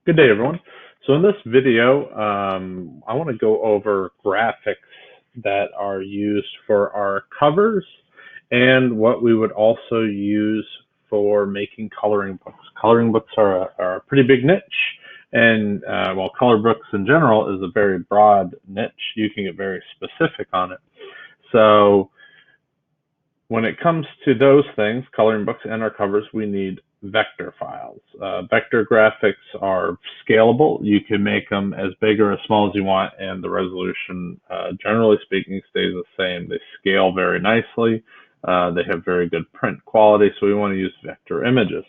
Good day, everyone. So in this video, I want to go over graphics that are used for our covers and what we would also use for making coloring books. Coloring books are a pretty big niche, and while color books in general is a very broad niche, you can get very specific on it. So when it comes to those things, coloring books and our covers, we need vector files. Vector graphics are scalable. You can make them as big or as small as you want, and the resolution, generally speaking, stays the same. They scale very nicely. They have very good print quality, so we want to use vector images.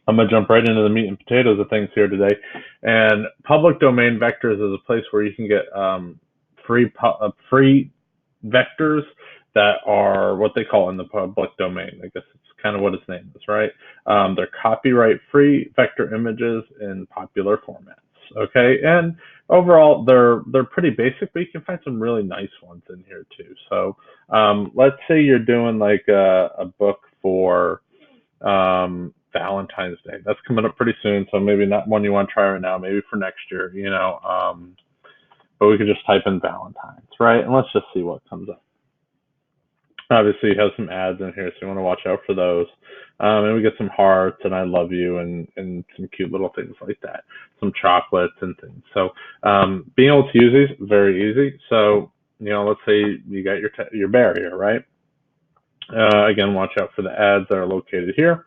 I'm going to jump right into the meat and potatoes of things here today. And public domain vectors is a place where you can get free vectors that are what they call in the public domain. I guess it's kind of what its name is, right? They're copyright-free vector images in popular formats. Okay, and overall they're pretty basic, but you can find some really nice ones in here too. So let's say you're doing like a book for Valentine's Day. That's coming up pretty soon, so maybe not one you want to try right now, maybe for next year, you know. But we could just type in Valentine's, right? And let's just see what comes up. Obviously, you have some ads in here, so you want to watch out for those. And we get some hearts and I love you and some cute little things like that, some chocolates and things. So being able to use these, very easy. So, you know, let's say you got your bear here, right? Again, watch out for the ads that are located here.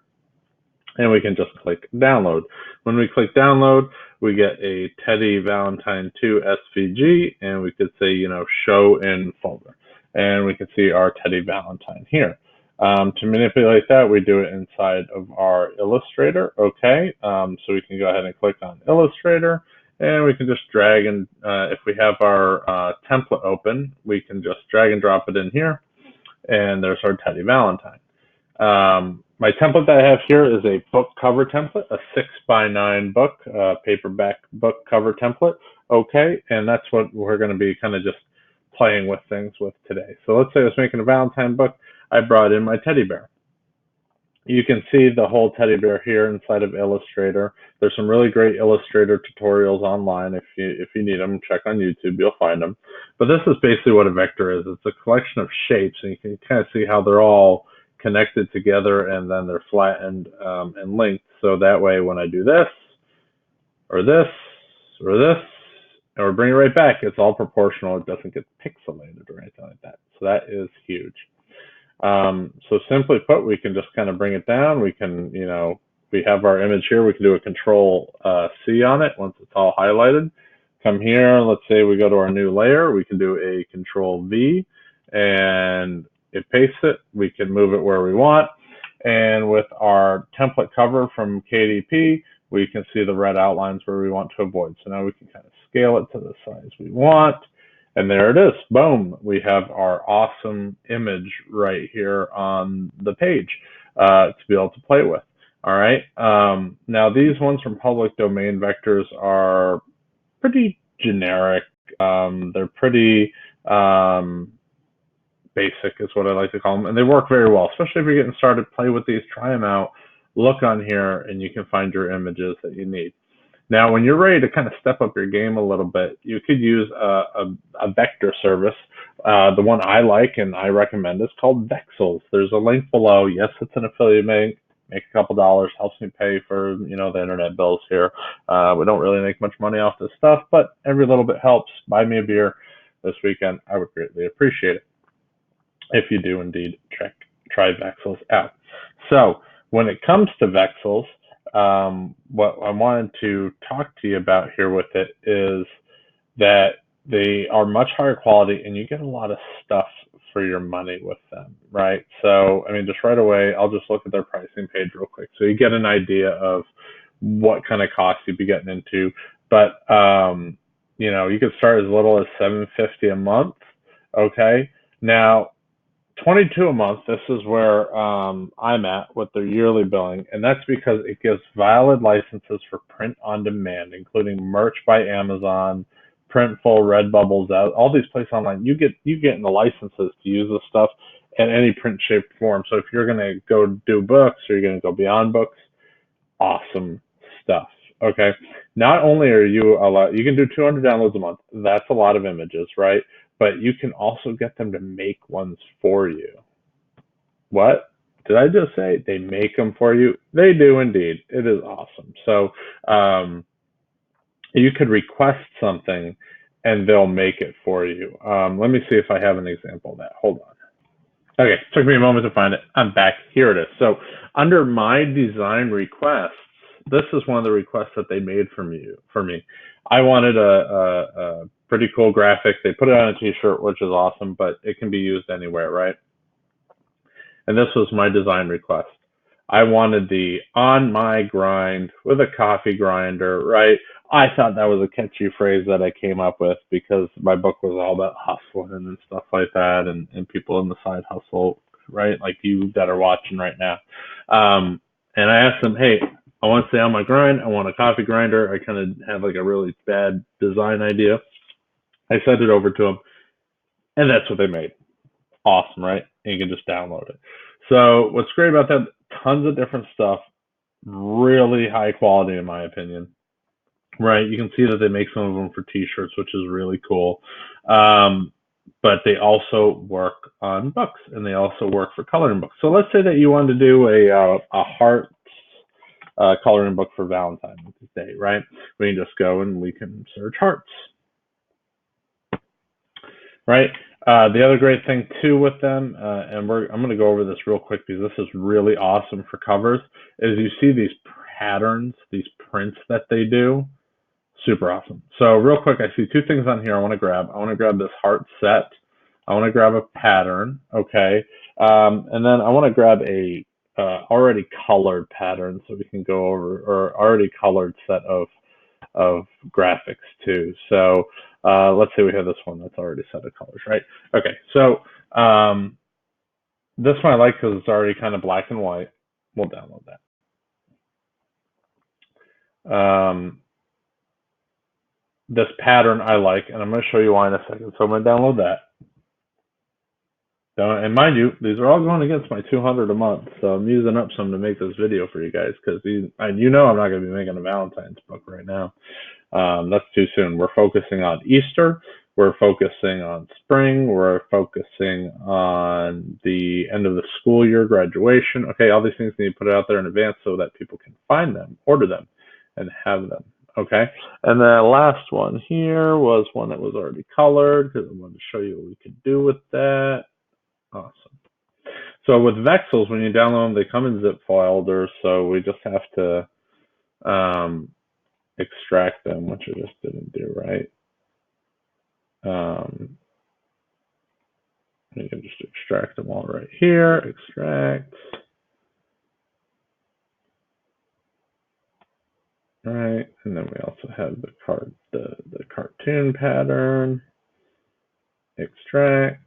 And we can just click download. When we click download, we get a Teddy Valentine 2 SVG, and we could say, you know, show in folder. And we can see our Teddy Valentine here. To manipulate that, we do it inside of our Illustrator, okay? So we can go ahead and click on Illustrator, and we can just drag and, if we have our template open, we can just drag and drop it in here, and there's our Teddy Valentine. My template that I have here is a book cover template, a 6x9 book, paperback book cover template, okay? And that's what we're gonna be kind of just playing with things with today. So let's say I was making a Valentine book. I brought in my teddy bear. You can see the whole teddy bear here inside of Illustrator. There's some really great Illustrator tutorials online. If you need them, check on YouTube, you'll find them. But this is basically what a vector is. It's a collection of shapes, and you can kind of see how they're all connected together, and then they're flattened and linked. So that way, when I do this, or this, or this, or bring it right back, it's all proportional. It doesn't get pixelated or anything like that. So that is huge. So simply put, we can just kind of bring it down. We can, you know, we have our image here. We can do a Control C on it once it's all highlighted. Come here. Let's say we go to our new layer. We can do a Control V, and it pastes it. We can move it where we want. And with our template cover from KDP, we can see the red outlines where we want to avoid. So now we can kind of scale it to the size we want. And there it is. Boom. We have our awesome image right here on the page to be able to play with. All right. Now, these ones from public domain vectors are pretty generic. They're pretty basic is what I like to call them. And they work very well, especially if you're getting started. Play with these, try them out. Look on here, and you can find your images that you need. Now, when you're ready to kind of step up your game a little bit, you could use a vector service. The one I like and I recommend is called Vexels. There's a link below. Yes, it's an affiliate link. Make a couple dollars, helps me pay for, you know, the internet bills here. We don't really make much money off this stuff, but every little bit helps. Buy me a beer this weekend. I would greatly appreciate it if you do indeed try Vexels out. So when it comes to Vexels, what I wanted to talk to you about here with it is that they are much higher quality, and you get a lot of stuff for your money with them, right? So, I mean, just right away, I'll just look at their pricing page real quick, so you get an idea of what kind of cost you'd be getting into. But you know, you could start as little as $7.50 a month. Okay, now $22 a month, this is where I'm at with their yearly billing, and that's because it gives valid licenses for print on demand, including merch by Amazon, Printful, Redbubbles, all these places online. You get the licenses to use this stuff in any print shape form. So if you're going to go do books or you're going to go beyond books, awesome stuff. Okay. Not only are you allowed, you can do 200 downloads a month. That's a lot of images, right? But you can also get them to make ones for you. What did I just say? They make them for you. They do indeed. It is awesome. So you could request something and they'll make it for you. Let me see if I have an example of that. Hold on. Okay, took me a moment to find it. I'm back. Here it is. So under my design requests, this is one of the requests that they made for me. I wanted a pretty cool graphic. They put it on a t-shirt, which is awesome, but it can be used anywhere, right? And this was my design request. I wanted the on my grind with a coffee grinder, right? I thought that was a catchy phrase that I came up with because my book was all about hustling and stuff like that, and people in the side hustle, right? Like you that are watching right now. And I asked them, hey, I want to stay on my grind. I want a coffee grinder. I kind of have like a really bad design idea. I sent it over to them, and that's what they made. Awesome, right? And you can just download it. So what's great about that, tons of different stuff, really high quality in my opinion, right? You can see that they make some of them for t-shirts, which is really cool. But they also work on books, and they also work for coloring books. So let's say that you wanted to do a heart coloring book for Valentine's Day, right? We can just go and we can search hearts, right? The other great thing too with them, and I'm going to go over this real quick because this is really awesome for covers, is you see these patterns, these prints that they do. Super awesome. So real quick, I see two things on here I want to grab. I want to grab this heart set. I want to grab a pattern, okay? And then I want to grab a already colored pattern so we can go over, or already colored set of graphics too. So let's say we have this one that's already set of colors, right? Okay, so this one I like because it's already kind of black and white. We'll download that. This pattern I like, and I'm going to show you why in a second. So I'm going to download that. And mind you, these are all going against my 200 a month, so I'm using up some to make this video for you guys because you know I'm not going to be making a Valentine's book right now. That's too soon. We're focusing on Easter. We're focusing on spring. We're focusing on the end of the school year, graduation. Okay, all these things need to put it out there in advance so that people can find them, order them, and have them. Okay, and the last one here was one that was already colored because I wanted to show you what we could do with that. Awesome. So with Vexels, when you download them, they come in zip folders, so we just have to extract them, which I just didn't do, right? You can just extract them all right here. Extract. Right, and then we also have the cartoon pattern. Extract.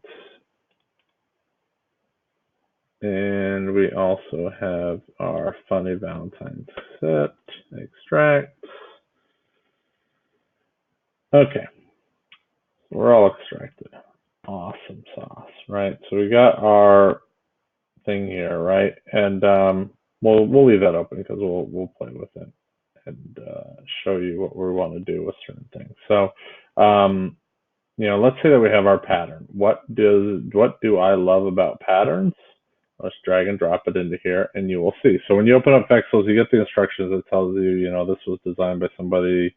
And we also have our funny Valentine's set. Extract. Okay, we're all extracted. Awesome sauce, right? So we got our thing here, right? And we'll leave that open because we'll play with it and show you what we want to do with certain things. So let's say that we have our pattern. What do I love about patterns? Let's drag and drop it into here, and you will see. So when you open up Vexels, you get the instructions that tells you, this was designed by somebody.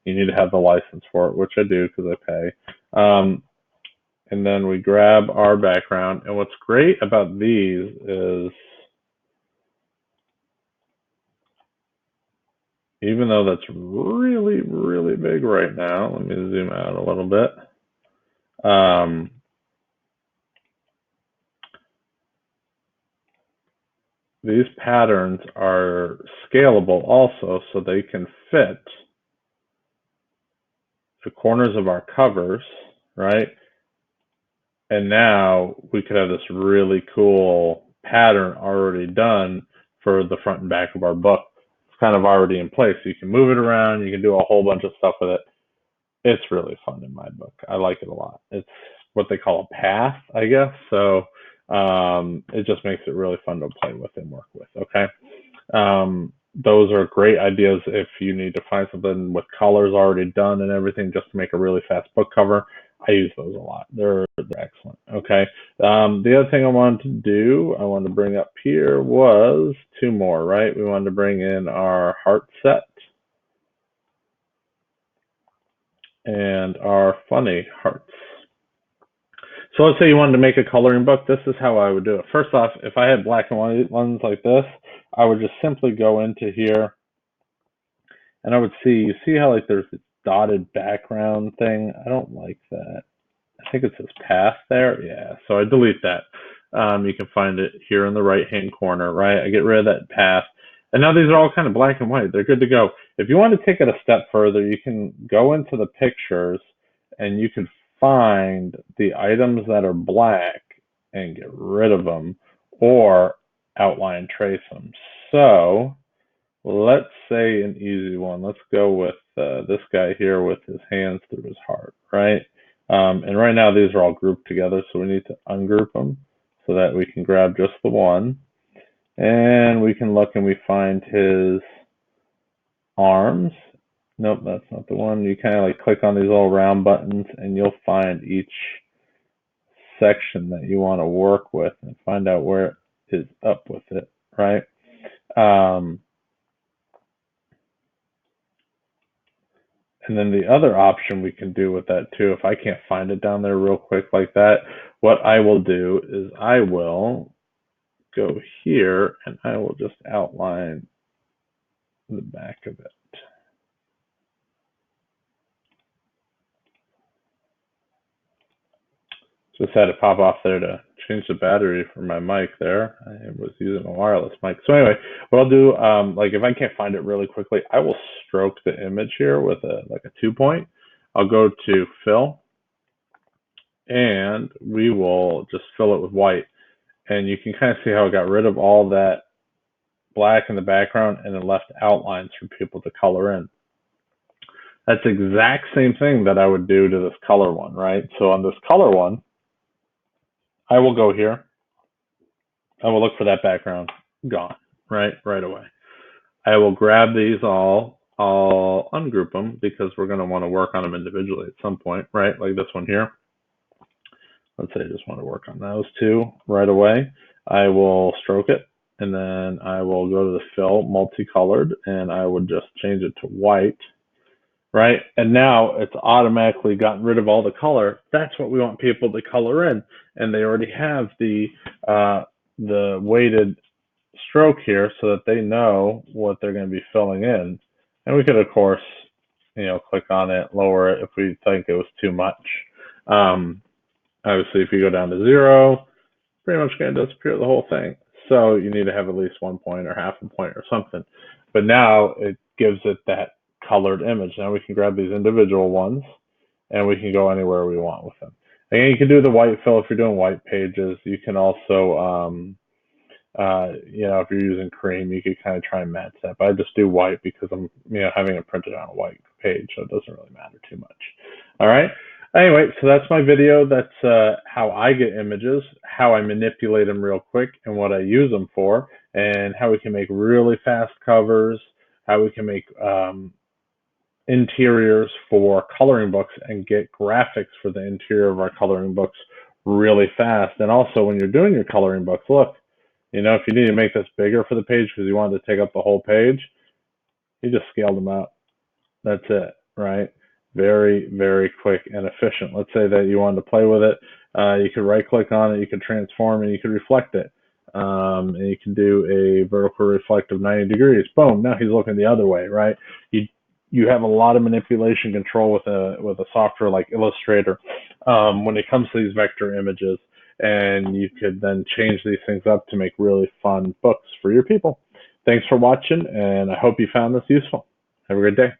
You need to have the license for it, which I do because I pay. And then we grab our background. And what's great about these is, even though that's really, really big right now, let me zoom out a little bit. These patterns are scalable also, so they can fit the corners of our covers, right? And now we could have this really cool pattern already done for the front and back of our book. It's kind of already in place. So you can move it around. You can do a whole bunch of stuff with it. It's really fun in my book. I like it a lot. It's what they call a path, I guess. So it just makes it really fun to play with and work with. Okay. those are great ideas if you need to find something with colors already done and everything just to make a really fast book cover. I use those a lot. They're excellent. Okay. The other thing I wanted to do, I wanted to bring up here was two more, right? We wanted to bring in our heart set and our funny hearts. So let's say you wanted to make a coloring book. This is how I would do it. First off, if I had black and white ones like this, I would just simply go into here and I would see, you see how like there's this dotted background thing? I don't like that. I think it says path there. Yeah, so I delete that. You can find it here in the right-hand corner, right? I get rid of that path. And now these are all kind of black and white. They're good to go. If you want to take it a step further, you can go into the pictures and you can find the items that are black and get rid of them or outline trace them. So let's say an easy one. Let's go with this guy here with his hands through his heart, right? And right now these are all grouped together, so we need to ungroup them so that we can grab just the one. And we can look and we find his arms. Nope, that's not the one. You kind of like click on these little round buttons and you'll find each section that you want to work with and find out where it is up with it, right? And then the other option we can do with that too, if I can't find it down there real quick like that, what I will do is I will go here and I will just outline the back of it. Just had to pop off there to change the battery for my mic there. I was using a wireless mic. So anyway, what I'll do, like if I can't find it really quickly, I will stroke the image here with a 2-point. I'll go to fill and we will just fill it with white. And you can kind of see how I got rid of all that black in the background and then left outlines for people to color in. That's the exact same thing that I would do to this color one, right? So on this color one, I will go here. I will look for that background. Gone, right away. I will grab these all. I'll ungroup them because we're going to want to work on them individually at some point, right? Like this one here. Let's say I just want to work on those two right away. I will stroke it and then I will go to the fill multicolored and I would just change it to white, right? And now it's automatically gotten rid of all the color. That's what we want people to color in. And they already have the weighted stroke here so that they know what they're going to be filling in. And we could, of course, click on it, lower it if we think it was too much. Obviously, if you go down to 0, pretty much going to disappear the whole thing. So you need to have at least 1 point or half a point or something. But now it gives it that colored image. Now we can grab these individual ones and we can go anywhere we want with them. Again, you can do the white fill if you're doing white pages. You can also, if you're using cream, you could kind of try and match that. But I just do white because I'm, having it printed on a white page, so it doesn't really matter too much. All right. Anyway, so that's my video. That's how I get images, how I manipulate them real quick, and what I use them for, and how we can make really fast covers, how we can make interiors for coloring books and get graphics for the interior of our coloring books really fast. And also when you're doing your coloring books, look, if you need to make this bigger for the page because you want to take up the whole page, you just scale them out. That's it, right? Very, very quick and efficient. Let's say that you wanted to play with it. You could right click on it, you could transform, and you could reflect it. And you can do a vertical reflective 90 degrees. Boom, now he's looking the other way, right? You have a lot of manipulation control with a software like Illustrator when it comes to these vector images, and you could then change these things up to make really fun books for your people. Thanks for watching, and I hope you found this useful. Have a good day.